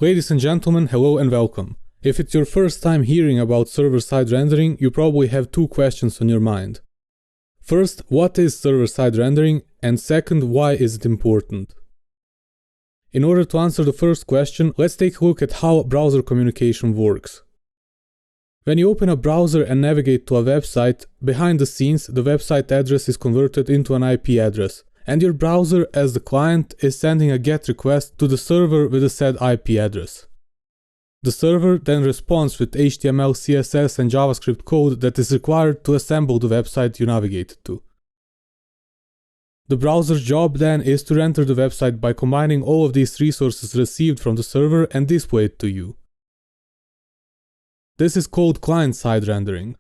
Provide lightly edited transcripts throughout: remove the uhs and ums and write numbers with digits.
Ladies and gentlemen, hello and welcome. If it's your first time hearing about server-side rendering, you probably have two questions on your mind. First, what is server-side rendering? And second, why is it important? In order to answer the first question, let's take a look at how browser communication works. When you open a browser and navigate to a website, behind the scenes, the website address is converted into an IP address, and your browser, as the client, is sending a GET request to the server with the said IP address. The server then responds with HTML, CSS and JavaScript code that is required to assemble the website you navigated to. The browser's job then is to render the website by combining all of these resources received from the server and display it to you. This is called client-side rendering.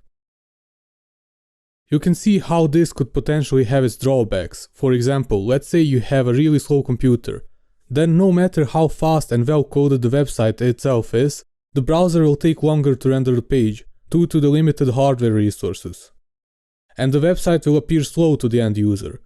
You can see how this could potentially have its drawbacks. For example, let's say you have a really slow computer. Then no matter how fast and well coded the website itself is, the browser will take longer to render the page due to the limited hardware resources. And the website will appear slow to the end user.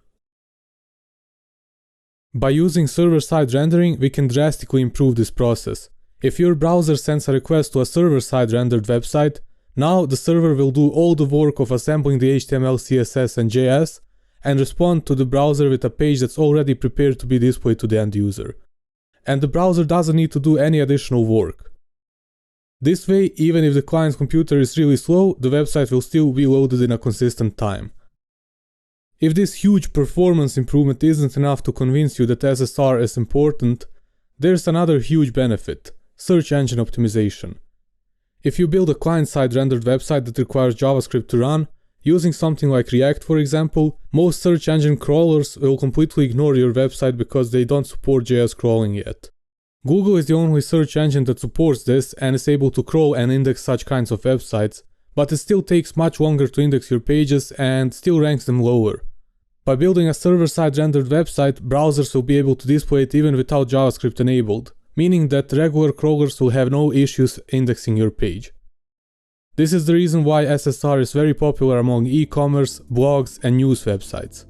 By using server-side rendering, we can drastically improve this process. If your browser sends a request to a server-side rendered website, now the server will do all the work of assembling the HTML, CSS and JS and respond to the browser with a page that's already prepared to be displayed to the end user. And the browser doesn't need to do any additional work. This way, even if the client's computer is really slow, the website will still be loaded in a consistent time. If this huge performance improvement isn't enough to convince you that SSR is important, there's another huge benefit: search engine optimization. If you build a client-side rendered website that requires JavaScript to run, using something like React for example, most search engine crawlers will completely ignore your website because they don't support JS crawling yet. Google is the only search engine that supports this and is able to crawl and index such kinds of websites, but it still takes much longer to index your pages and still ranks them lower. By building a server-side rendered website, browsers will be able to display it even without JavaScript enabled, meaning that regular crawlers will have no issues indexing your page. This is the reason why SSR is very popular among e-commerce, blogs and news websites.